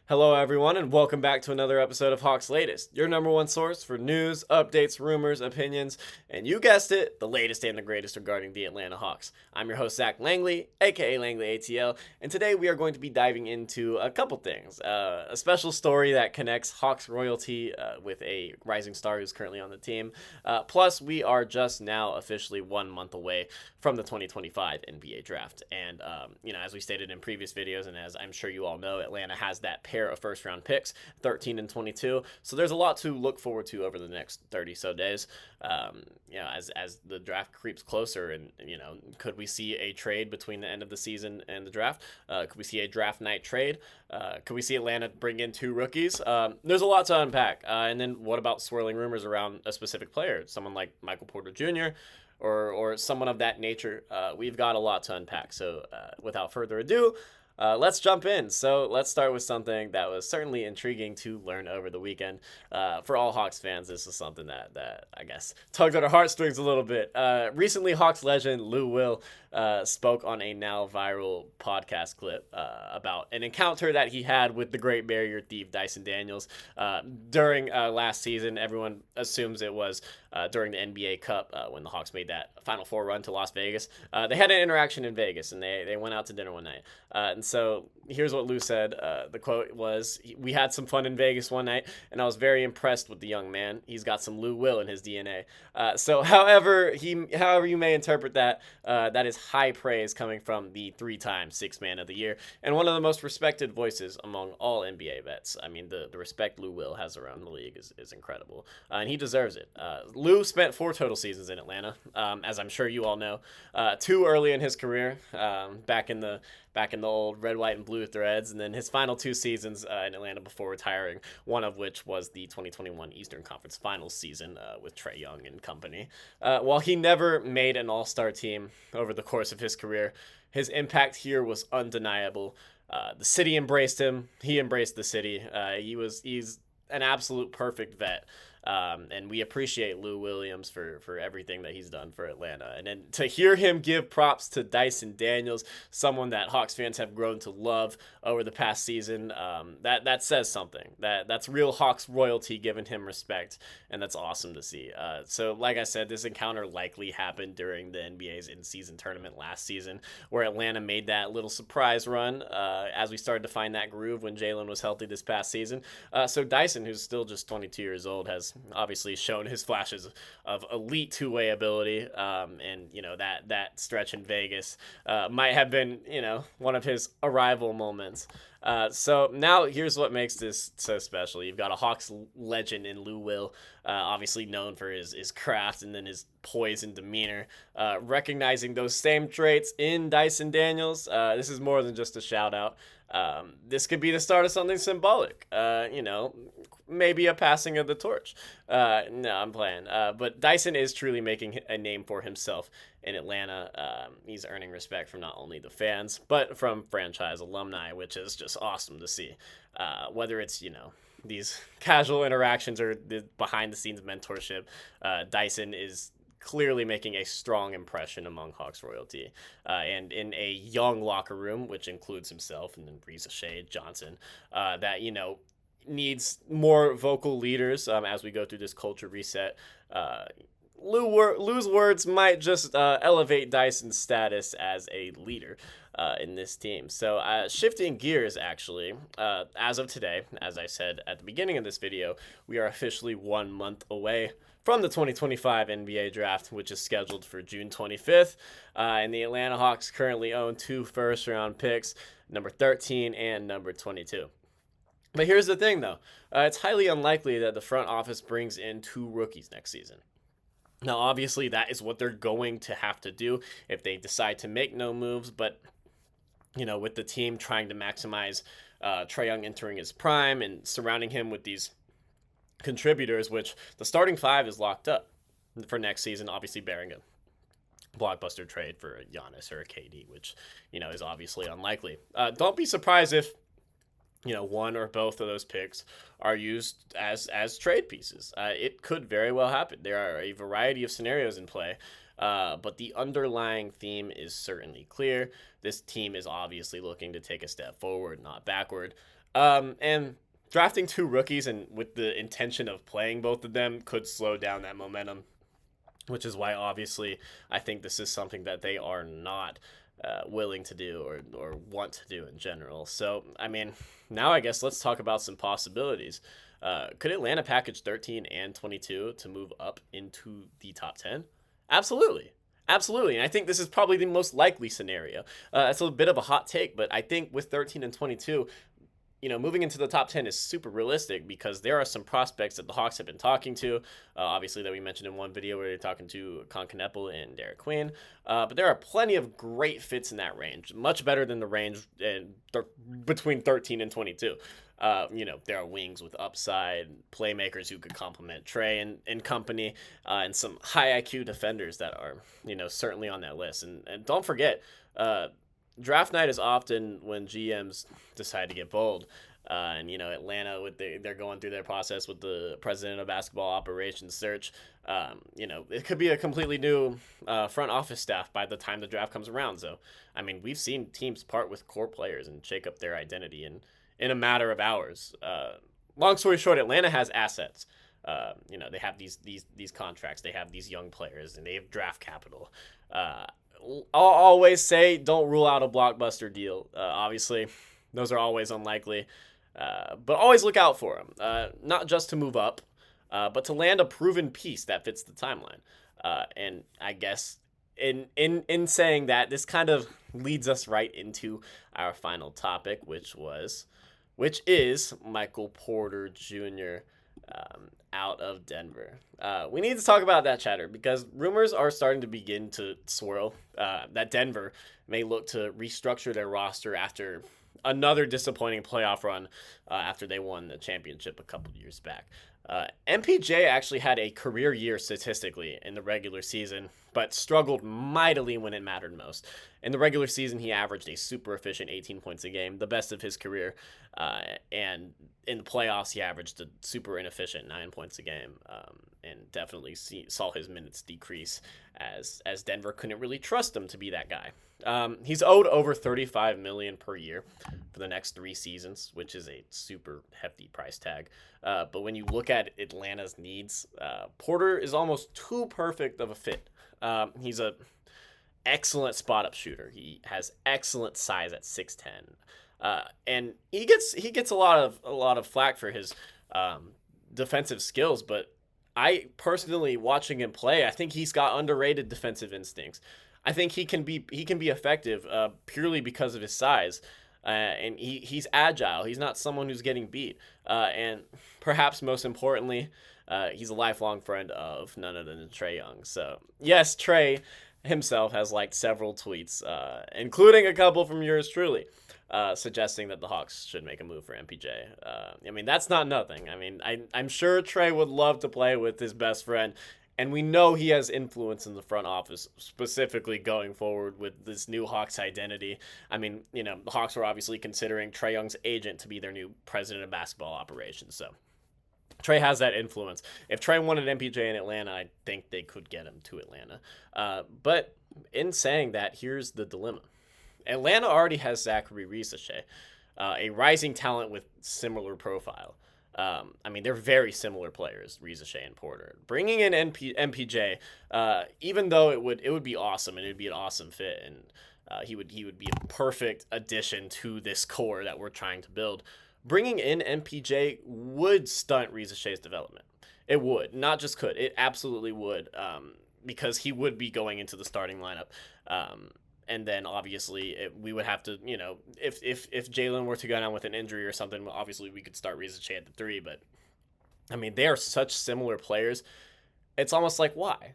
Hello, everyone, and welcome back to another episode of Hawks Latest, your number one source for news, updates, rumors, opinions, and you guessed it, the latest and the greatest regarding the Atlanta Hawks. I'm your host, Zach Langley, aka Langley ATL, and today we are going to be diving into a couple things. A special story that connects Hawks royalty with a rising star who's currently on the team. Plus, we are just now officially 1 month away from the 2025 NBA draft. And, as we stated in previous videos, and as I'm sure you all know, Atlanta has that pair of first round picks, 13 and 22. So there's a lot to look forward to over the next 30 so days. As the draft creeps closer, and could we see a trade between the end of the season and the draft? Could we see a draft night trade? Could we see Atlanta bring in two rookies? There's a lot to unpack. And then what about swirling rumors around a specific player, someone like Michael Porter Jr. or someone of that nature? We've got a lot to unpack. So without further ado, let's jump in. So let's start with something that was certainly intriguing to learn over the weekend. For all Hawks fans, this is something that I guess tugged at our heartstrings a little bit. Recently, Hawks legend Lou Will spoke on a now viral podcast clip about an encounter that he had with the Great Barrier Thief Dyson Daniels during last season. Everyone assumes it was during the NBA Cup when the Hawks made that Final Four run to Las Vegas. They had an interaction in Vegas, and they went out to dinner one night. And so here's what Lou said. The quote was, "We had some fun in Vegas one night, and I was very impressed with the young man. He's got some Lou Will in his DNA." So however you may interpret that, that is high praise coming from the three-time Sixth Man of the Year and one of the most respected voices among all NBA vets. I mean, the respect Lou Will has around the league is incredible, and he deserves it. Lou spent 4 total seasons in Atlanta, as I'm sure you all know. 2 early in his career, back in the old red, white, and blue threads, and then his final 2 seasons in Atlanta before retiring, one of which was the 2021 Eastern Conference Finals season with Trae Young and company. While he never made an all-star team over the course of his career, his impact here was undeniable. The city embraced him. He embraced the city. He's an absolute perfect vet. And we appreciate Lou Williams for everything that he's done for Atlanta. And then to hear him give props to Dyson Daniels, someone that Hawks fans have grown to love over the past season, that says something. That's real Hawks royalty giving him respect, and that's awesome to see. So like I said, this encounter likely happened during the NBA's in-season tournament last season, where Atlanta made that little surprise run as we started to find that groove when Jalen was healthy this past season. So Dyson, who's still just 22 years old, has obviously shown his flashes of elite two-way ability, and that stretch in Vegas might have been one of his arrival moments. So now here's what makes this so special. You've got a Hawks legend in Lou Will, obviously known for his craft and then his poise and demeanor, recognizing those same traits in Dyson Daniels. This is more than just a shout out. This could be the start of something symbolic. Maybe a passing of the torch. No, I'm playing. But Dyson is truly making a name for himself in Atlanta. He's earning respect from not only the fans, but from franchise alumni, which is just awesome to see. Whether it's, these casual interactions or the behind-the-scenes mentorship, Dyson is clearly making a strong impression among Hawks royalty, and in a young locker room, which includes himself and then Reza Shea Johnson, that needs more vocal leaders as we go through this culture reset. Lou's words might just elevate Dyson's status as a leader in this team. So shifting gears, actually, as of today, as I said at the beginning of this video, we are officially 1 month away from the 2025 NBA draft, which is scheduled for June 25th. And the Atlanta Hawks currently own 2 first-round picks, number 13 and number 22. But here's the thing, though. It's highly unlikely that the front office brings in 2 rookies next season. Now, obviously, that is what they're going to have to do if they decide to make no moves. But, with the team trying to maximize Trae Young entering his prime and surrounding him with these contributors, which the starting 5 is locked up for next season, obviously bearing a blockbuster trade for a Giannis or a KD, which, is obviously unlikely. Don't be surprised if one or both of those picks are used as trade pieces. It could very well happen. There are a variety of scenarios in play, but the underlying theme is certainly clear. This team is obviously looking to take a step forward, not backward. And drafting two rookies and with the intention of playing both of them could slow down that momentum, which is why obviously I think this is something that they are not willing to do or want to do in general. So, I mean, now I guess let's talk about some possibilities. Could Atlanta package 13 and 22 to move up into the top 10? Absolutely. Absolutely. And I think this is probably the most likely scenario. It's a bit of a hot take, but I think with 13 and 22, moving into the top 10 is super realistic because there are some prospects that the Hawks have been talking to. Obviously, that we mentioned in one video where they're talking to Con Kneppel and Derek Queen. But there are plenty of great fits in that range, much better than the range between 13 and 22. There are wings with upside, playmakers who could complement Trey and company, and some high IQ defenders that are, certainly on that list. And don't forget, draft night is often when GMs decide to get bold. Atlanta they're going through their process with the president of basketball operations search. It could be a completely new front office staff by the time the draft comes around. So, I mean, we've seen teams part with core players and shake up their identity in a matter of hours. Long story short, Atlanta has assets. They have these contracts, they have these young players, and they have draft capital. I'll always say don't rule out a blockbuster deal. Obviously, those are always unlikely, but always look out for them. Not just to move up, but to land a proven piece that fits the timeline. And I guess in saying that, this kind of leads us right into our final topic, which is Michael Porter Jr. Out of Denver. We need to talk about that, chatter, because rumors are starting to begin to swirl that Denver may look to restructure their roster after another disappointing playoff run after they won the championship a couple years back. MPJ actually had a career year statistically in the regular season, but struggled mightily when it mattered most. In the regular season, he averaged a super efficient 18 points a game, the best of his career. And in the playoffs, he averaged a super inefficient 9 points a game, and definitely saw his minutes decrease as Denver couldn't really trust him to be that guy. He's owed over $35 million per year for the next 3 seasons, which is a super hefty price tag. But when you look at Atlanta's needs, Porter is almost too perfect of a fit. He's a excellent spot-up shooter. He has excellent size at 6'10", and he gets a lot of flack for his defensive skills. But I personally, watching him play, I think he's got underrated defensive instincts. I think he can be effective purely because of his size, and he's agile. He's not someone who's getting beat, and perhaps most importantly, he's a lifelong friend of none other than Trae Young. So yes, Trae himself has liked several tweets, including a couple from yours truly, suggesting that the Hawks should make a move for MPJ. I mean, that's not nothing. I mean, I'm sure Trae would love to play with his best friend, and we know he has influence in the front office, specifically going forward with this new Hawks identity. I mean, the Hawks were obviously considering Trae Young's agent to be their new president of basketball operations, so Trae has that influence. If Trae wanted MPJ in Atlanta, I think they could get him to Atlanta. But in saying that, here's the dilemma. Atlanta already has Zachary Risache, a rising talent with similar profile. I mean, they're very similar players, Risache and Porter. Bringing in MPJ, even though it would be awesome and it would be an awesome fit, and he would be a perfect addition to this core that we're trying to build. Bringing in MPJ would stunt Risache's development. It would, not just could. It absolutely would, because he would be going into the starting lineup. And then obviously we would have to, if Jalen were to go down with an injury or something, obviously we could start Risache at the 3. But I mean, they are such similar players. It's almost like, why?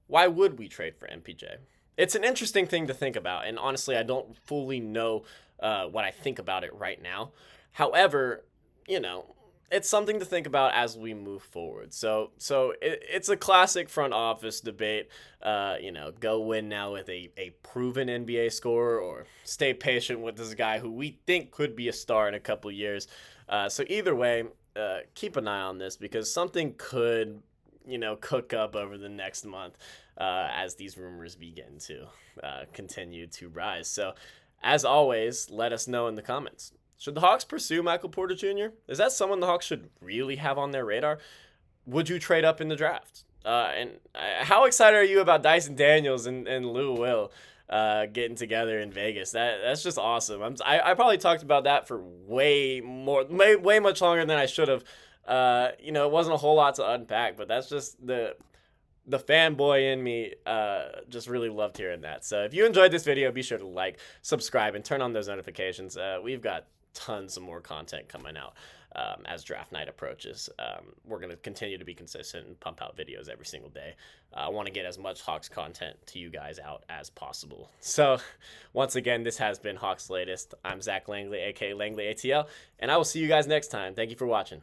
Why would we trade for MPJ? It's an interesting thing to think about. And honestly, I don't fully know what I think about it right now. However, it's something to think about as we move forward. So it's a classic front office debate. Go win now with a proven NBA scorer, or stay patient with this guy who we think could be a star in a couple years. So either way, keep an eye on this, because something could, cook up over the next month as these rumors begin to continue to rise. So as always, let us know in the comments. Should the Hawks pursue Michael Porter Jr.? Is that someone the Hawks should really have on their radar? Would you trade up in the draft? How excited are you about Dyson Daniels and Lou Will getting together in Vegas? That's just awesome. I probably talked about that for way much longer than I should have. It wasn't a whole lot to unpack, but that's just the fanboy in me just really loved hearing that. So if you enjoyed this video, be sure to like, subscribe, and turn on those notifications. We've got tons of more content coming out as draft night approaches. We're going to continue to be consistent and pump out videos every single day. I want to get as much Hawks content to you guys out as possible. So once again, this has been Hawks Latest. I'm Zach Langley, aka Langley ATL, and I will see you guys next time. Thank you for watching.